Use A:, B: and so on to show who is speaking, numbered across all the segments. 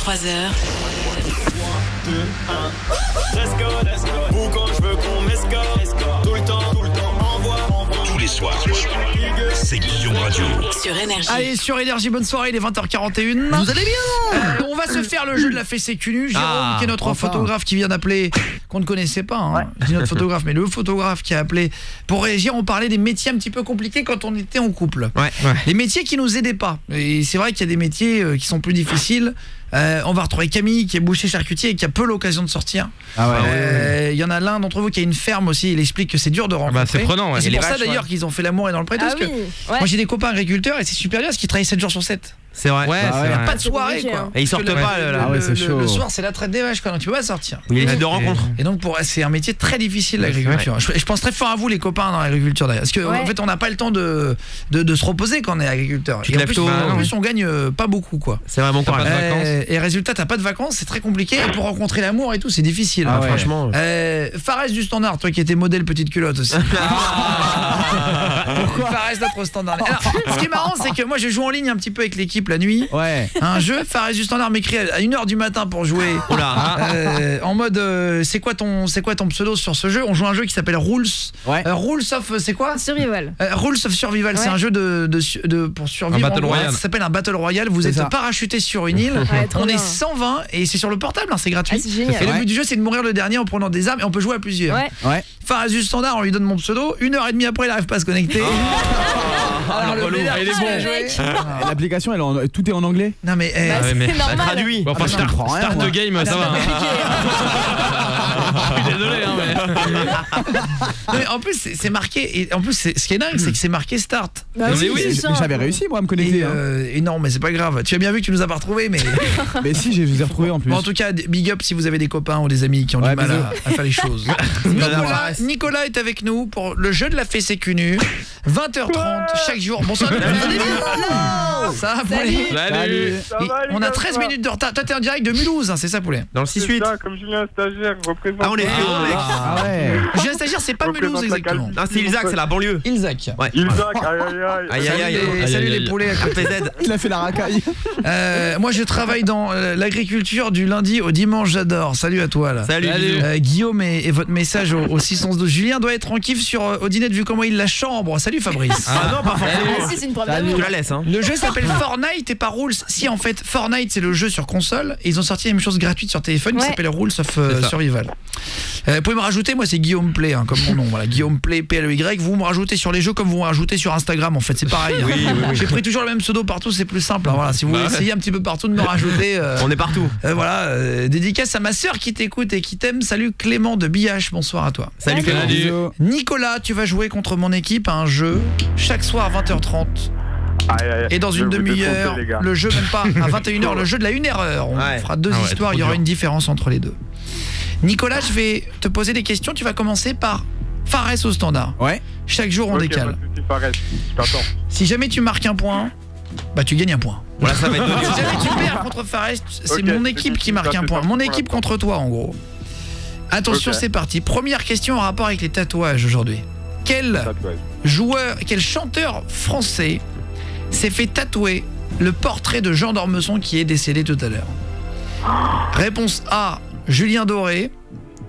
A: 23h.
B: 2, 1. Let's go, let's go. Ou quand je veux qu'on m'escorte. Tout le temps, envoie.
C: Tous les soirs, c'est Guillaume Radio.
A: Sur Énergie.
D: Allez, sur Énergie, bonne soirée, il est 20h41. Vous allez bien on va se faire le jeu de la fessée cul nue. Jérôme, qui est notre photographe qui vient d'appeler, qu'on ne connaissait pas, hein. Je dis notre photographe, mais le photographe qui a appelé pour réagir. On parlait des métiers un petit peu compliqués quand on était en couple. Les métiers qui nous aidaient pas. Et c'est vrai qu'il y a des métiers qui sont plus difficiles. On va retrouver Camille qui est boucher charcutier et qui a peu l'occasion de sortir. Il y en a l'un d'entre vous qui a une ferme aussi. Il explique que c'est dur de rencontrer.
E: C'est prenant.
D: C'est pour ça d'ailleurs qu'ils ont fait l'amour et dans le pré. Parce que moi j'ai des copains agriculteurs et c'est super dur parce qu'ils travaillent 7 jours sur 7.
E: C'est vrai.
D: Il n'y a pas de soirée quoi.
E: Et ils sortent pas
D: le soir c'est la traite des vaches quoi. Donc tu peux pas sortir.
E: Il y a de rencontres.
D: Et donc c'est un métier très difficile l'agriculture. Je pense très fort à vous les copains dans l'agriculture d'ailleurs. Parce que en fait on n'a pas le temps de se reposer quand on est agriculteur. Et en plus on gagne pas beaucoup quoi.
E: C'est vraiment pas de vacances.
D: Et résultat t'as pas de vacances, c'est très compliqué. Et pour rencontrer l'amour et tout c'est difficile.
E: Franchement.
D: Fares du standard, toi qui étais modèle petite culotte aussi. Pourquoi Fares notre standard. Alors, ce qui est marrant c'est que moi je joue en ligne un petit peu avec l'équipe la nuit. Un jeu, Fares du standard m'écrit à 1h du matin pour jouer. En mode c'est quoi ton pseudo sur ce jeu? On joue un jeu qui s'appelle Rules. Rules of c'est quoi?
F: Survival.
D: Rules of Survival, c'est un jeu pour survivre. Ça s'appelle un Battle Royale. Vous êtes parachuté sur une île. On est 120 et c'est sur le portable, hein, c'est gratuit. Et le but du jeu c'est de mourir le dernier en prenant des armes et on peut jouer à plusieurs. Fares du standard, on lui donne mon pseudo. 1h30 après il arrive pas à se connecter.
G: L'application tout est en anglais.
D: Non mais
E: traduit. Enfin start the game ça va. Je suis désolé
D: mais en plus c'est marqué et en plus ce qui est dingue c'est que c'est marqué start.
G: Mais j'avais réussi moi à me connecter.
D: Et non mais c'est pas grave. Tu as bien vu que tu nous as pas retrouvés mais
G: mais si je vous ai retrouvé en plus.
D: Bon, en tout cas big up si vous avez des copains ou des amis qui ont du mal à faire les choses. Nicolas est avec nous pour le jeu de la fessée cul nue. 20h30 chaque jour. Bonsoir. Ça va poulet.
E: Salut.
D: On a 13 minutes de retard. Toi t'es en direct de Mulhouse, hein, c'est ça poulet?
E: Dans le 6-8.
H: Comme Julien Stagiaire représente.
E: Ah on est mec.
D: Julien Stagiaire c'est pas Mulhouse exactement.
E: Non c'est Ilzac, c'est la banlieue.
D: Ilzac.
H: Ilzac, aïe.
D: Salut les poulets.
G: Il a fait la racaille.
D: Moi je travaille dans l'agriculture du lundi au dimanche, j'adore. Salut à toi là.
E: Salut.
D: Guillaume et votre message au 612. Julien doit être en kiff sur Odinette vu comment il la chambre. Salut Fabrice.
E: Ah non pas forcément.
F: Si c'est une première.
E: Tu la laisses hein.
D: Le jeu s'appelle Fortnite et pas Rules. Si en fait Fortnite c'est le jeu sur console et ils ont sorti la même chose gratuite sur téléphone qui s'appelle Rules of Survival. Vous pouvez me rajouter, moi c'est Guillaume Play hein, comme mon nom, voilà, Guillaume Play PLEY. Vous me rajoutez sur les jeux comme vous me rajoutez sur Instagram en fait, c'est pareil. J'ai pris toujours le même pseudo partout, c'est plus simple hein, voilà, si vous voulez essayer un petit peu partout de me rajouter
E: on est partout.
D: Dédicace à ma sœur qui t'écoute et qui t'aime. Salut Clément de Biache, bonsoir à toi.
E: Salut Clément.
D: Nicolas, tu vas jouer contre mon équipe à un jeu chaque soir à 20h30. Et dans une demi-heure, le jeu même pas à 21h, le jeu de la 1h. On fera deux histoires, il y aura une différence entre les deux. Nicolas, je vais te poser des questions, tu vas commencer par Fares au standard. Chaque jour on décale. Si jamais tu marques un point, bah tu gagnes un point.
E: Voilà, ça va être
D: si jamais tu perds contre Fares, c'est mon équipe qui marque un point. Mon équipe contre toi en gros. Attention, c'est parti. Première question en rapport avec les tatouages aujourd'hui. Quel chanteur français s'est fait tatouer le portrait de Jean d'Ormesson qui est décédé tout à l'heure? Réponse A, Julien Doré.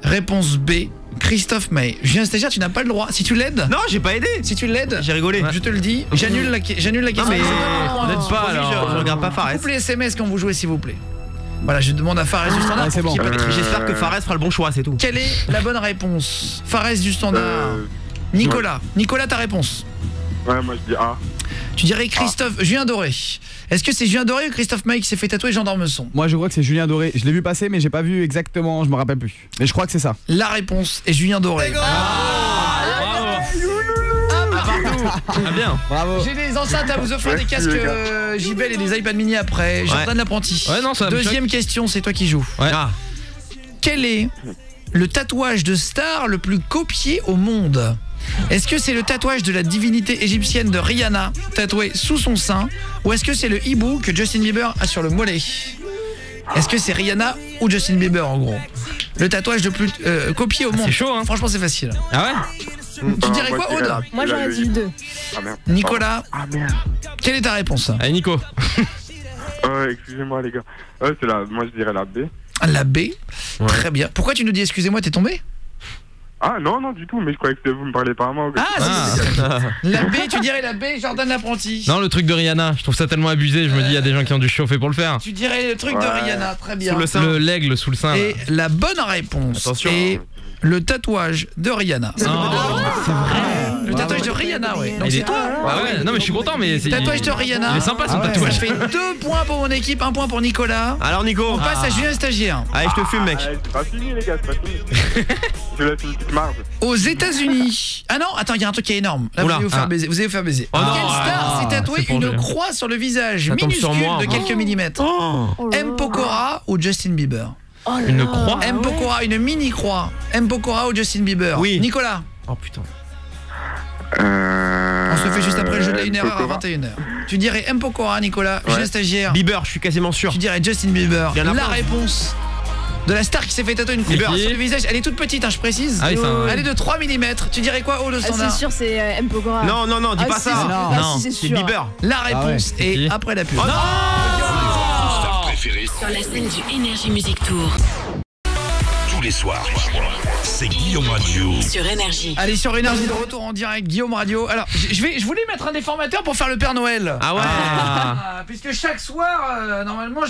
D: Réponse B, Christophe Maé. Julien Stagiaire, tu n'as pas le droit. Si tu l'aides...
E: Non, j'ai pas aidé.
D: Si tu l'aides...
E: J'ai rigolé.
D: Je te le dis, j'annule la question.
E: Non mais n'aide pas alors, je regarde pas Fares.
D: Coupe les SMS quand vous jouez s'il vous plaît. Voilà, je demande à Fares du standard.
G: C'est bon.
E: J'espère que Fares fera le bon choix, c'est tout.
D: Quelle est la bonne réponse? Fares du standard. Nicolas, ta réponse?
H: Ouais, moi je dis A.
D: Tu dirais Christophe, Julien Doré. Est-ce que c'est Julien Doré ou Christophe Maé qui s'est fait tatouer Jean d'Ormesson?
G: Moi je crois que c'est Julien Doré. Je l'ai vu passer mais j'ai pas vu exactement, je me rappelle plus. Mais je crois que c'est ça.
D: La réponse est Julien Doré.
E: Bien.
G: Bravo.
D: J'ai des enceintes à vous offrir, des casques JBL et des iPad mini après. Jordan l'apprenti. Deuxième question, c'est toi qui joues. Quel est le tatouage de star le plus copié au monde? Est-ce que c'est le tatouage de la divinité égyptienne de Rihanna tatoué sous son sein, ou est-ce que c'est le hibou que Justin Bieber a sur le mollet? Est-ce que c'est Rihanna ou Justin Bieber en gros? Le tatouage le plus copié au monde.
E: C'est chaud hein.
D: Franchement c'est facile.
E: Ah ouais?
D: Tu dirais quoi Aude?
F: Moi j'aurais dit 2.
H: Ah merde.
D: Nicolas,
H: Ah merde.
D: quelle est ta réponse?
E: Allez Nico.
H: Excusez-moi les gars. C'est moi je dirais la B.
D: La B. Très bien. Pourquoi tu nous dis excusez-moi, t'es tombé?
H: Ah non, non du tout, mais je croyais que vous me parlez pas à moi.
D: La B, tu dirais la B, Jordan l'apprenti.
E: Non, le truc de Rihanna, je trouve ça tellement abusé, je me dis il y a des gens qui ont dû chauffer pour le faire.
D: Tu dirais le truc de Rihanna, très bien.
E: Sous le sein. L'aigle sous le sein.
D: Et la bonne réponse est le tatouage de Rihanna.
E: C'est vrai.
D: Le tatouage de Rihanna, ouais. Donc c'est toi.
E: Ah ouais, non mais je suis content, mais c'est...
D: Tatouage de Rihanna.
E: Il est sympa son tatouage.
D: Ça fait 2 points pour mon équipe, 1 point pour Nicolas.
A: Alors Nico,
D: on passe à Julien Stagiaire.
A: Allez, je te fume mec.
H: C'est pas fini les gars, c'est pas fini. Je laisse une petite marge.
D: Aux États-Unis. Ah non, attends, il y a un truc qui est énorme. Là, vous allez vous faire baiser. Vous allez vous faire baiser.
E: Oh
D: Quelle star s'est tatoué une croix sur le visage minuscule de quelques millimètres? M. Pokora ou Justin Bieber?
E: Une croix?
D: M. Pokora, une mini croix. M. Pokora ou Justin Bieber?
A: Oui.
D: Nicolas.
A: Oh putain.
D: On se fait juste après le jeu de 1h à 21h. Tu dirais M. Pokora, Nicolas. Julien Stagiaire.
A: Bieber, je suis quasiment sûr.
D: Tu dirais Justin Bieber.
A: La
D: réponse de la star qui s'est fait tatouer une croix sur le visage. Elle est toute petite, hein, je précise. Elle est de 3 mm. Tu dirais quoi, le standard?
F: C'est sûr, c'est M. Pokora.
A: Non, non, non, dis pas ça.
F: Non,
A: c'est Bieber.
D: La réponse est après la pub.
A: Oh non.
I: Sur la scène du Energy Music Tour.
C: Tous les soirs, c'est Guillaume Radio.
I: Sur Énergie.
D: Allez, sur Énergie de retour en direct, Guillaume Radio. Alors, je voulais mettre un déformateur pour faire le Père Noël.
A: Ah ouais.
D: Puisque chaque soir, normalement,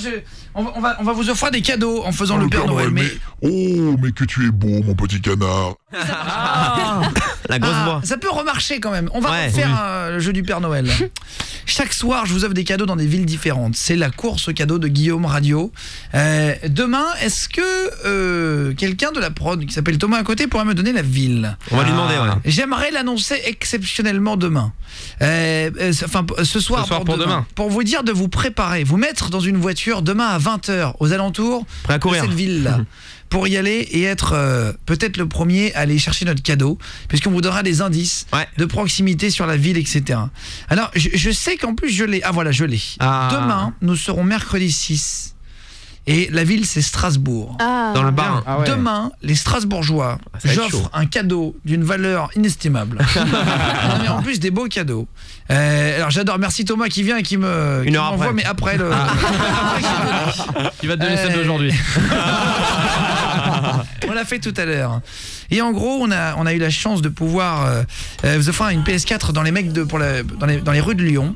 D: on va vous offrir des cadeaux en faisant le Père Noël. Mais...
J: Oh, mais que tu es beau, mon petit canard.
A: La grosse voix.
D: Ça peut remarcher quand même. On va refaire le jeu du Père Noël. Chaque soir, je vous offre des cadeaux dans des villes différentes. C'est la course aux cadeaux de Guillaume Radio. Demain, est-ce que quelqu'un de la prod qui s'appelle Thomas à côté pourrait me donner la ville?
A: On va lui demander,
D: J'aimerais l'annoncer exceptionnellement demain. Enfin, ce soir pour demain. Pour vous dire de vous préparer, vous mettre dans une voiture demain à 20h aux alentours de cette ville-là. Pour y aller et être peut-être le premier à aller chercher notre cadeau, puisqu'on vous donnera des indices de proximité sur la ville, etc. Alors, je sais qu'en plus je l'ai. Ah voilà, je l'ai. Demain, nous serons mercredi 6. Et la ville, c'est Strasbourg.
A: Dans le bar.
D: Demain, les Strasbourgeois, j'offre un cadeau d'une valeur inestimable. Mais en plus, des beaux cadeaux. Alors, j'adore. Merci Thomas qui vient et qui m'envoie, mais après le...
E: Il va te donner celle d'aujourd'hui.
D: On l'a fait tout à l'heure. Et en gros, on a eu la chance de pouvoir vous offrir une PS4 dans les mecs dans les rues de Lyon.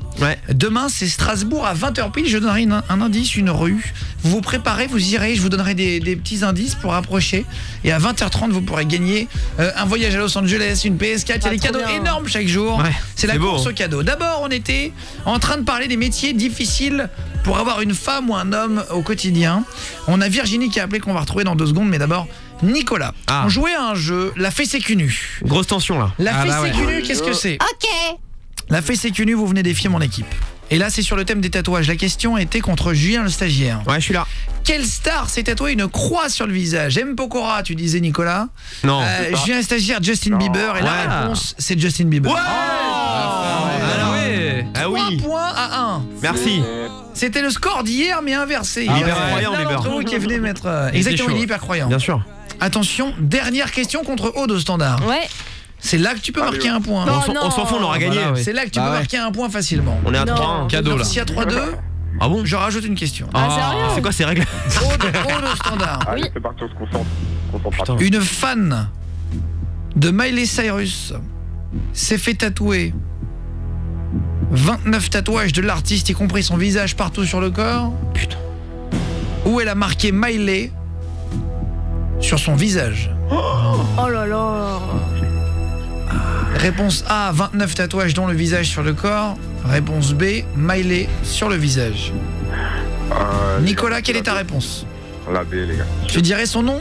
D: Demain, c'est Strasbourg à 20h pile. Je donnerai un indice, une rue. Vous vous préparez, vous irez, je vous donnerai des petits indices pour approcher. Et à 20h30, vous pourrez gagner un voyage à Los Angeles, une PS4. Il y a des cadeaux énormes chaque jour. C'est la course aux cadeaux. D'abord, on était en train de parler des métiers difficiles pour avoir une femme ou un homme au quotidien. On a Virginie qui a appelé, qu'on va retrouver dans 2 secondes. Mais d'abord, Nicolas. On jouait à un jeu, la fée c'est nu.
A: Grosse tension là.
D: La fée c'est nu, qu'est-ce que c'est?
F: Ok.
D: La fée c'est nu, vous venez défier mon équipe. Et là, c'est sur le thème des tatouages. La question était contre Julien le stagiaire.
A: Ouais, je suis là.
D: Quelle star s'est tatoué une croix sur le visage? M. Pokora, tu disais Nicolas.
A: Non.
D: Julien le stagiaire, Justin Bieber. Et la réponse, c'est Justin Bieber.
A: Ouais.
D: Ah oui. 3 points à 1.
A: Merci.
D: C'était le score d'hier, mais inversé.
A: Hyper croyant, Bieber.
D: Vous qui venez mettre... Exactement, il est hyper croyant.
A: Bien sûr.
D: Attention, dernière question contre Aude au standard.
F: Ouais.
D: C'est là que tu peux marquer un point.
A: On s'en fout, on aura gagné.
D: C'est là que tu peux marquer un point facilement.
A: On est à 3
E: cadeau là.
D: S'il y a 3-2,
A: ah bon,
D: je rajoute une question.
A: C'est quoi ces règles?
D: Aude au standard.
H: Allez, c'est parti, on se concentre.
D: Une fan de Miley Cyrus s'est fait tatouer 29 tatouages de l'artiste, y compris son visage partout sur le corps.
A: Putain.
D: Où elle a marqué Miley sur son visage.
F: Oh là là.
D: Réponse A, 29 tatouages dont le visage sur le corps. Réponse B, Miley sur le visage. Nicolas, quelle est ta réponse?
H: La B, les gars.
D: Tu dirais son nom?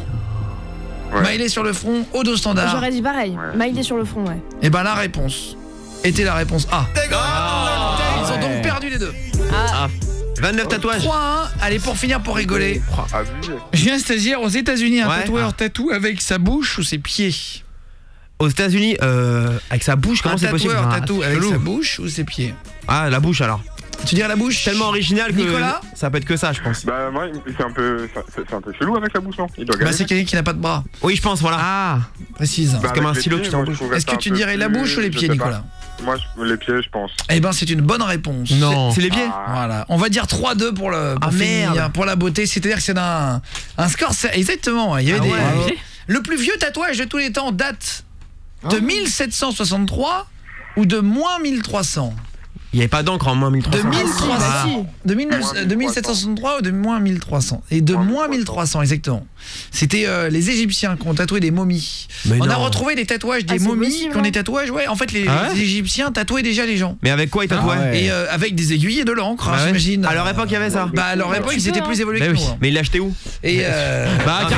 D: Miley sur le front, Aude au standard.
F: J'aurais dit pareil. Miley sur le front, ouais.
D: Et ben la réponse était la réponse A. Ils ont donc perdu les deux.
A: 29 tatouages.
D: 3-1. Allez, pour finir, pour rigoler. Je viens stagiaire aux États-Unis, un tatoueur tatoue avec sa bouche ou ses pieds.
A: Aux États-Unis, avec sa bouche, comment c'est possible?
D: Un tatoueur tatoue avec sa bouche ou ses pieds?
A: Ah, la bouche alors.
D: Tu dirais la bouche?
A: Tellement original que
D: Nicolas,
A: ça peut être que ça, je pense.
H: Bah moi, c'est un peu chelou avec la bouche, non? Il doit gagner.
D: C'est quelqu'un qui n'a pas de bras.
A: Oui, je pense, voilà.
D: Précise.
A: C'est comme un stylo qui t'embouche.
D: Est-ce que tu dirais la bouche ou les pieds, Nicolas?
H: les pieds, je pense.
D: Eh ben, c'est une bonne réponse.
E: Non.
A: C'est les pieds.
D: Voilà. On va dire 3-2 pour finir,
A: merde.
D: pour la beauté. C'est-à-dire que c'est un score. Exactement. Il y avait le plus vieux tatouage de tous les temps date de 1763 ou de moins 1300.
A: Il n'y avait pas d'encre en moins 1300.
D: De 1300. De 1763 ou de moins 1300. Et de moins 1300, exactement. C'était les Égyptiens qui ont tatoué des momies.
A: Mais
D: on a
A: non.
D: retrouvé des tatouages des momies qui ont des tatouages. Ouais, en fait, les Égyptiens tatouaient déjà les gens.
A: Mais avec quoi ils tatouaient
D: Et avec des aiguilles et de l'encre,
A: Ah ouais.
D: j'imagine.
A: À leur époque, il y avait ça.
D: Bah, à leur époque, ils étaient plus évolués que nous. hein.
A: Mais ils l'achetaient où?
D: Et
E: Bah,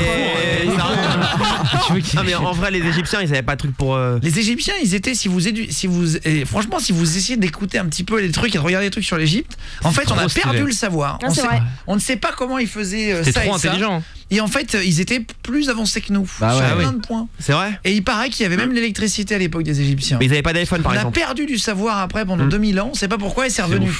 A: Non mais en vrai les Égyptiens ils avaient pas de truc pour
D: les Égyptiens, ils étaient franchement si vous essayez d'écouter un petit peu les trucs et de regarder les trucs sur l'Égypte, en fait on a perdu le savoir. On ne sait pas comment ils faisaient
E: c'est
D: ça
E: trop
D: et ça.
E: intelligent.
D: Et en fait, ils étaient plus avancés que nous sur plein de points.
A: C'est vrai?
D: Et il paraît qu'il y avait même l'électricité à l'époque des Égyptiens.
A: Mais ils avaient pas d'iPhone par exemple.
D: On a perdu du savoir après pendant 2000 ans, on sait pas pourquoi et c'est revenu.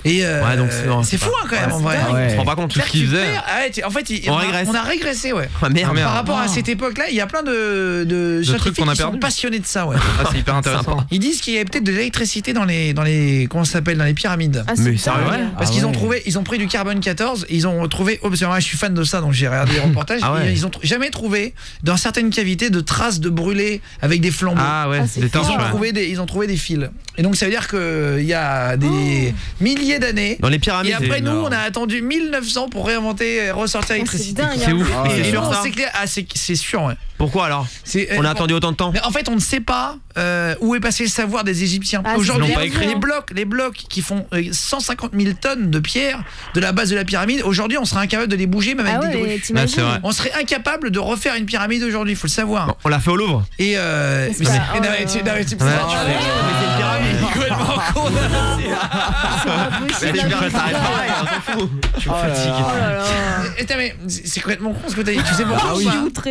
D: Et
A: donc
D: c'est fou hein, quand même en vrai.
A: On se rend pas compte tout ce qu'ils faisaient.
D: En fait,
A: régresse.
D: on a régressé ouais.
A: Ah merde.
D: Par rapport à cette époque-là, il y a plein de scientifiques
E: qu'on a
D: qui sont
E: perdu.
D: passionnés de ça ouais.
E: Ah, c'est hyper intéressant.
D: Ils disent qu'il y avait peut-être de l'électricité dans les comment ça s'appelle dans les pyramides.
A: Mais sérieux?
D: Parce qu'ils ont trouvé, ils ont pris du carbone 14, et ils ont trouvé, parce que moi je suis fan de ça donc j'ai regardé les reportages, ils ont jamais trouvé dans certaines cavités de traces de brûlés avec des flambeaux.
E: Ah ouais, des torches.
D: Ils ont trouvé des fils. Et donc ça veut dire que il y a des milliers d'années
A: Dans les pyramides.
D: et après nous on a attendu 1900 pour réinventer et ressortir l'électricité.
E: C'est ouf.
D: Et
A: sûr,
D: non,
A: ça.
D: c'est clair, c'est sûr ouais.
A: Pourquoi alors? On a attendu autant de temps.
D: Mais en fait, on ne sait pas où est passé le savoir des Égyptiens. Aujourd'hui,
E: ils l'ont pas écrit.
D: les blocs qui font 150 000 tonnes de pierre de la base de la pyramide, aujourd'hui, on serait incapable de les bouger même avec des grues.
E: C'est vrai.
D: On serait incapable de refaire une pyramide aujourd'hui, il faut le savoir.
A: Bon, on l'a fait au Louvre.
D: Et
F: C'est pas-
A: C'est
D: mais c'est complètement con ce que t'as dit. Tu sais pourquoi?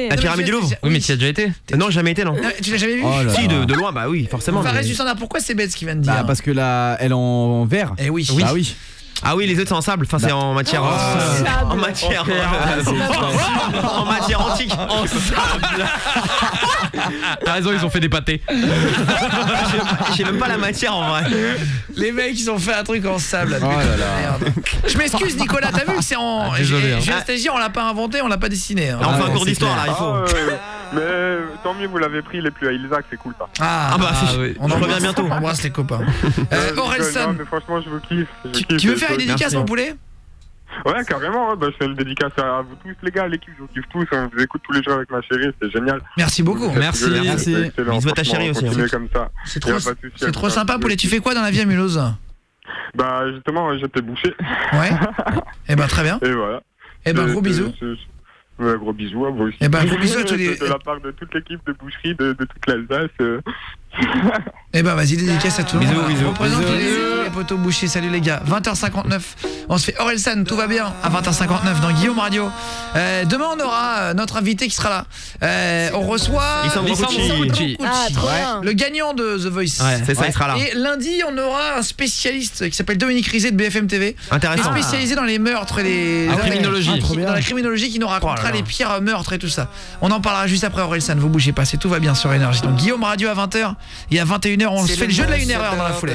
A: La pyramide du Louvre.
E: Oui, mais tu y as déjà été?
A: Non, jamais été non.
D: Tu l'as jamais vu?
A: Si de loin bah oui, forcément.
D: Enfin,
A: mais-
D: reste du standard. Pourquoi c'est bête ce qu'il vient de dire?
G: Bah parce que là, elle est en verre.
D: Eh oui.
G: Bah oui.
A: Ah oui, les autres c'est en sable, enfin c'est en matière en matière en matière antique. En sable.
E: T'as raison, ils ont fait des pâtés.
A: J'ai même pas la matière en vrai.
D: Les mecs ils ont fait un truc en sable.
G: Oh là là.
D: Merde. Je m'excuse Nicolas, t'as vu que c'est en
E: désolé, hein.
D: Jules, on l'a pas inventé, on l'a pas dessiné hein.
A: Là, on fait un
G: ouais,
A: cours
G: c'est
A: d'histoire là, il faut.
H: Mais tant mieux, vous l'avez pris, les plus à Ilzac, c'est cool ça.
D: Ah
A: bah
E: oui.
D: on
A: je reviens
D: embrasse-
A: bientôt.
D: On embrasse les copains.
H: Non,
D: Orelsan,
H: mais franchement, je vous kiffe.
D: tu veux faire une dédicace mon poulet?
H: Ouais, carrément, bah, je fais une dédicace à vous tous les gars, l'équipe, je vous kiffe tous, on vous écoute tous les jours avec ma chérie, c'est génial.
D: Merci beaucoup.
E: Merci.
G: Merci.
A: Bisous à ta chérie aussi,
H: Continuez comme ça.
D: C'est
H: Y a
D: trop,
H: pas de souci,
D: c'est trop
H: comme ça.
D: sympa poulet. Tu fais quoi dans la vie à Mulhouse?
H: Bah justement, j'étais bouché.
D: Ouais. Eh ben très bien.
H: Et voilà.
D: Eh ben gros bisous.
H: Ouais, gros bisous à vous aussi.
D: Eh ben gros bisous à tous les.
H: De la part de toute l'équipe de boucherie de toute l'Alsace.
D: Eh ben vas-y, dédicace à tout le monde.
A: Bisous, bisous.
D: Représente les poteaux bouchés. Salut les gars. 20h59. On se fait Orelsan, tout va bien à 20h59 dans Guillaume Radio. Demain on aura notre invité qui sera là. On reçoit
A: Lisandro Cucci.
F: Ah, trop bien.
D: le gagnant de The Voice.
A: Ouais, c'est ça, il sera là.
D: Et lundi, on aura un spécialiste qui s'appelle Dominique Rizet de BFM TV.
A: Intéressant.
D: Qui est spécialisé dans les meurtres et les
E: En criminologie.
D: dans la criminologie, qui nous racontera les pires meurtres et tout ça. On en parlera juste après Orelsan, vous bougez pas, c'est tout va bien sur Énergie. Donc Guillaume Radio à 20h et à 21h, on se fait le jeu de la 1 heure dans la foulée.